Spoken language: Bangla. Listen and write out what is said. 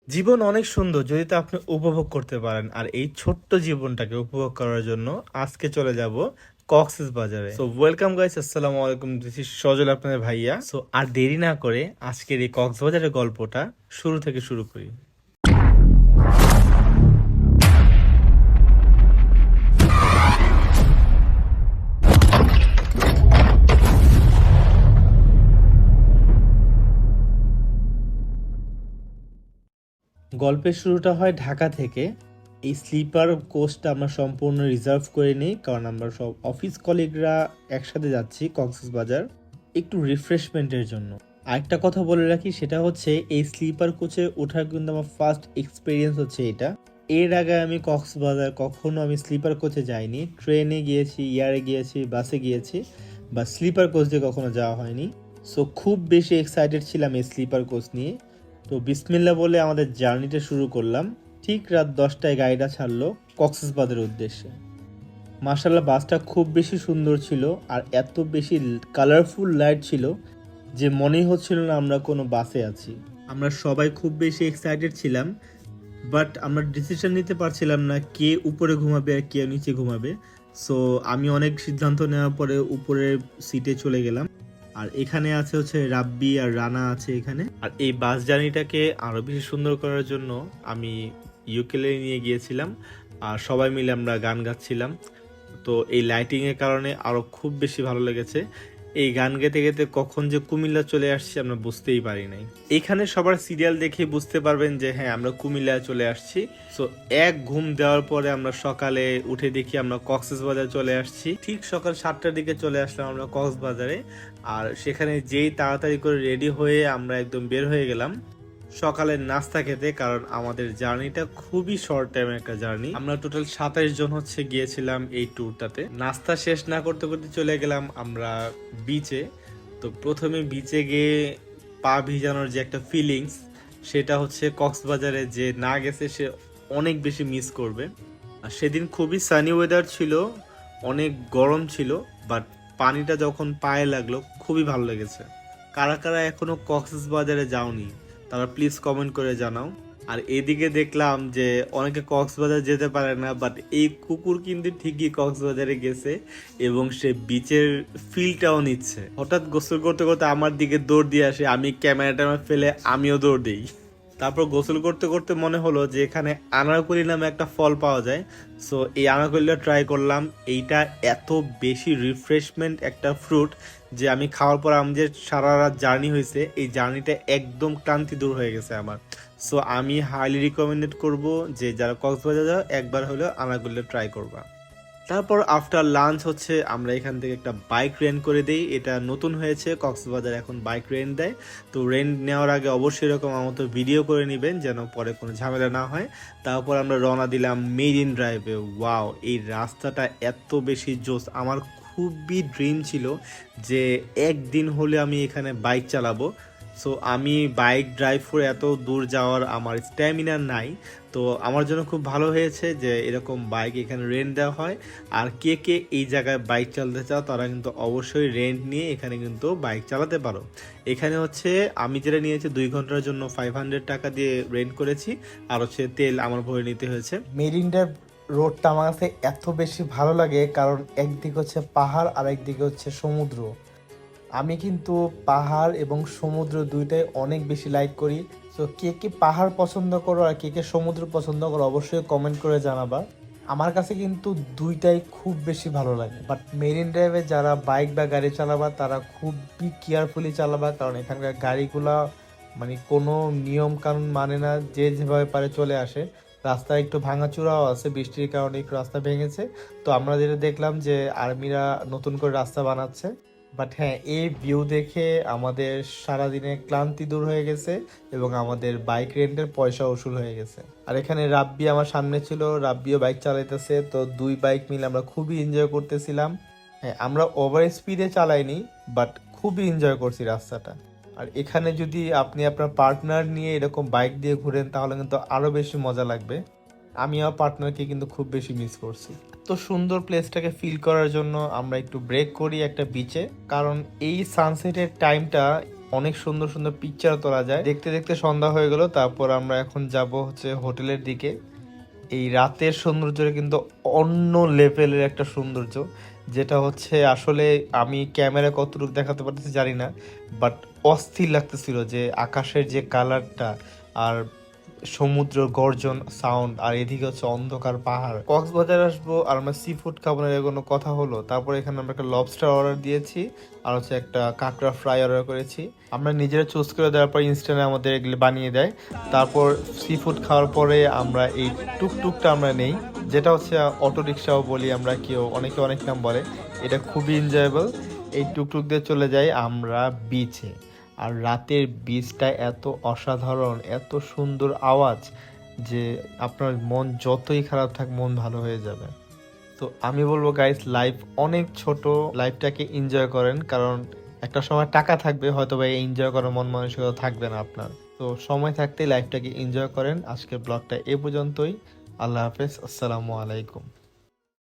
জীবন অনেক সুন্দর যদি তা আপনি উপভোগ করতে পারেন। আর এই ছোট্ট জীবনটাকে উপভোগ করার জন্য আজকে চলে যাব কক্সেস বাজারে। সো ওয়েলকাম গাইস, আসসালামু আলাইকুম, দিস ইজ সজল, আপনাদের ভাইয়া। সো আর দেরি না করে আজকের এই কক্সবাজারের গল্পটা শুরু থেকে শুরু করি। গল্পের শুরুটা হয় ঢাকা থেকে। এই স্লিপার কোচটা আমরা সম্পূর্ণ রিজার্ভ করে নিই, কারণ আমরা সব অফিস কলিগরা একসাথে যাচ্ছি কক্সবাজার একটু রিফ্রেশমেন্টের জন্য। আরেকটা কথা বলে রাখি, সেটা হচ্ছে এই স্লিপার কোচে ওঠার কিন্তু আমার ফার্স্ট এক্সপিরিয়েন্স হচ্ছে এটা। এর আগে আমি কক্সবাজার কখনো আমি স্লিপার কোচে যাইনি। ট্রেনে গিয়েছি, এয়ারে গিয়েছি, বাসে গিয়েছি, বা স্লিপার কোচ দিয়ে কখনো যাওয়া হয়নি। সো খুব বেশি এক্সাইটেড ছিলাম এই স্লিপার কোচ নিয়ে। তো বিসমিল্লা বলে আমাদের জার্নিটা শুরু করলাম। ঠিক রাত 10টায় গাড়িটা ছাড়লো কক্সবাজারের উদ্দেশ্যে। মার্শাল্লাহ, বাসটা খুব বেশি সুন্দর ছিল আর এত বেশি কালারফুল লাইট ছিল যে মনেই হচ্ছিল না আমরা কোনো বাসে আছি। আমরা সবাই খুব বেশি এক্সাইটেড ছিলাম, বাট আমরা ডিসিশন নিতে পারছিলাম না কে উপরে ঘুমাবে আর কে নিচে ঘুমাবে। সো আমি অনেক সিদ্ধান্ত নেওয়ার পরে উপরের সিটে চলে গেলাম। আর এখানে আছে হচ্ছে রাব্বি আর রানা আছে এখানে। আর এই বাস জার্নিটাকে আরো বেশি সুন্দর করার জন্য আমি ইউকেলে নিয়ে গিয়েছিলাম, আর সবাই মিলে আমরা গান গাচ্ছিলাম। তো এই লাইটিং এর কারণে আরো খুব বেশি ভালো লেগেছে। এই গান গেতে গেতে কখন যে কুমিল্লা চলে আসছি আমরা বুঝতেই পারি নাই। এখানে সবার সিরিয়াল দেখে বুঝতে পারবেন যে হ্যাঁ, আমরা কুমিল্লা চলে আসছি। সো এক ঘুম দেওয়ার পরে আমরা সকালে উঠে দেখি আমরা কক্সবাজার চলে আসছি। ঠিক সকাল 7টার দিকে চলে আসলাম আমরা কক্সবাজারে। আর সেখানে যেই তাড়াতাড়ি করে রেডি হয়ে আমরা একদম বের হয়ে গেলাম সকালের নাস্তা খেতে, কারণ আমাদের জার্নিটা খুবই শর্ট টাইমের একটা জার্নি। আমরা টোটাল 27 জন হচ্ছে গিয়েছিলাম এই ট্যুরটাতে। নাস্তা শেষ না করতে করতে চলে গেলাম আমরা বিচে। তো প্রথমে বিচে গিয়ে পা ভিজানোর যে একটা ফিলিংস, সেটা হচ্ছে কক্সবাজারে যে না গেছে সে অনেক বেশি মিস করবে। আর সেদিন খুবই সানি ওয়েদার ছিল, অনেক গরম ছিল, বাট পানিটা যখন পায়ে লাগলো খুবই ভালো লেগেছে। কারা কারা এখনো কক্সবাজারে যাওনি তারা প্লিজ কমেন্ট করে জানাও। আর এদিকে দেখলাম যে অনেকে কক্সবাজার যেতে পারে না, বাট এই কুকুর কিন্তু ঠিকই কক্সবাজারে গেছে এবং সে বিচের ফিলটাও নিচ্ছে। হঠাৎ গোসল করতে করতে আমার দিকে দৌড় দিয়ে আসে, আমি ক্যামেরাটা ফেলে আমিও দৌড় দিই। তারপর গোসল করতে করতে মনে হলো যে এখানে আনারকলি নামে একটা ফল পাওয়া যায়। সো এই আনারকলিটা ট্রাই করলাম। এইটা এত বেশি রিফ্রেশমেন্ট একটা ফ্রুট যে আমি খাওয়ার পর আমি যে সারা রাত জার্নি হয়েছে, এই জার্নিটা একদম ক্লান্তি দূর হয়ে গেছে আমার। সো আমি হাইলি রিকমেন্ডেড করব যে যারা কক্সবাজার যাও একবার হলেও আনারকলিটা ট্রাই করবা। তারপর আফটার লাঞ্চ হচ্ছে আমরা এখান থেকে একটা বাইক রেন্ট করে দিই। এটা নতুন হয়েছে, কক্সবাজার এখন বাইক রেন্ট দেয়। তো রেন্ট নেওয়ার আগে অবশ্যই এরকম আমার মতো ভিডিও করে নেবেন যেন পরে কোনো ঝামেলা না হয়। তারপর আমরা রওনা দিলাম মেরিন ড্রাইভে। ওয়াও, এই রাস্তাটা এত বেশি জোস! আমার খুবই ড্রিম ছিল যে একদিন হলে আমি এখানে বাইক চালাবো। সো আমি বাইক ড্রাইভ করে এত দূর যাওয়ার আমার স্ট্যামিনা নাই। তো আমার জন্য খুব ভালো হয়েছে যে এরকম বাইক এখানে রেন্ট দেওয়া হয়। আর কে কে এই জায়গায় বাইক চালাতে চাও তারা কিন্তু অবশ্যই রেন্ট নিয়ে এখানে কিন্তু বাইক চালাতে পারো। এখানে হচ্ছে আমি যেটা নিয়েছি 2 ঘন্টার জন্য 500 টাকা দিয়ে রেন্ট করেছি, আর হচ্ছে তেল আমার ভরে নিতে হয়েছে। মেরিন রোডটা আমার কাছে এত বেশি ভালো লাগে কারণ একদিকে হচ্ছে পাহাড় আর একদিকে হচ্ছে সমুদ্র। আমি কিন্তু পাহাড় এবং সমুদ্র দুইটাই অনেক বেশি লাইক করি। তো কে কে পাহাড় পছন্দ করো আর কে কে সমুদ্র পছন্দ করো অবশ্যই কমেন্ট করে জানাবা। আমার কাছে কিন্তু দুইটাই খুব বেশি ভালো লাগে, বাট মেরিন ড্রাইভে যারা বাইক বা গাড়ি চালাবা তারা খুবই কেয়ারফুলি চালাবা, কারণ এখানকার গাড়িগুলা মানে কোনো নিয়ম কানুন মানে না, যে যেভাবে পারে চলে আসে। রাস্তা একটু ভাঙাচোরাও আছে, বৃষ্টির কারণে একটু রাস্তা ভেঙেছে। তো আমরা যেটা দেখলাম যে আর্মিরা নতুন করে রাস্তা বানাচ্ছে। বাট হ্যাঁ, এই ভিউ দেখে আমাদের সারাদিনে ক্লান্তি দূর হয়ে গেছে এবং আমাদের বাইক রেন্টের পয়সা উসুল হয়ে গেছে। আর এখানে রাব্বি আমার সামনে ছিল, রাব্বিও বাইক চালাইতেছে। তো দুই বাইক মিলে আমরা খুবই এনজয় করতেছিলাম। হ্যাঁ, আমরা ওভার স্পিডে চালাইনি, বাট খুবই এনজয় করছি রাস্তাটা। আর এখানে যদি আপনি আপনার পার্টনার নিয়ে এরকম বাইক দিয়ে ঘুরেন তাহলে কিন্তু আরো বেশি মজা লাগবে। আমি আমার পার্টনারকে কিন্তু খুব বেশি মিস করছি। তো সুন্দর প্লেসটাকে ফিল করার জন্য আমরা একটু ব্রেক করি একটা বিচে, কারণ এই সানসেটের টাইমটা অনেক সুন্দর সুন্দর পিকচার তোলা যায়। দেখতে দেখতে সন্ধ্যা হয়ে গেল, তারপর আমরা এখন যাব হচ্ছে হোটেলের দিকে। এই রাতের সৌন্দর্যটা কিন্তু অন্য লেভেলের একটা সৌন্দর্য, যেটা হচ্ছে আসলে আমি ক্যামেরা কতটুকু দেখাতে পারতেছি জানি না, বাট অস্থির লাগতেছিল যে আকাশের যে কালারটা আর সমুদ্র গর্জন সাউন্ড, আর এদিকে হচ্ছে অন্ধকার পাহাড়। কক্সবাজার আসবো আর আমরা সি ফুড খাবো না এর কোনো কথা হলো? তারপর এখানে আমরা একটা লবস্টার অর্ডার দিয়েছি আর হচ্ছে একটা কাঁকড়া ফ্রাই অর্ডার করেছি। আমরা নিজেরা চুজ করে দেওয়ার পর ইনস্ট্যান্ট আমাদের এগুলো বানিয়ে দেয়। তারপর সি ফুড খাওয়ার পরে আমরা এই টুকটুকটা আমরা নেই, যেটা হচ্ছে অটো রিক্সাও বলি আমরা, কেউ অনেকে অনেক নাম বলে। এটা খুবই এনজয়েবল। এই টুকটুক দিয়ে চলে যাই আমরা বিচে। আর রাতের বীজটা এত অসাধারণ, এত সুন্দর আওয়াজ যে আপনার মন যতই খারাপ থাক মন ভালো হয়ে যাবে। তো আমি বলবো গাইস, লাইফ অনেক ছোট, লাইফটাকে এনজয় করেন, কারণ একটা সময় টাকা থাকবে হয়তো বা এনজয় করার মন মানসিকতা থাকবে না আপনার। তো সময় থাকতে লাইফটাকে এনজয় করেন। আজকের ব্লগটা এ পর্যন্তই। আল্লাহ হাফেজ, আসসালামু আলাইকুম।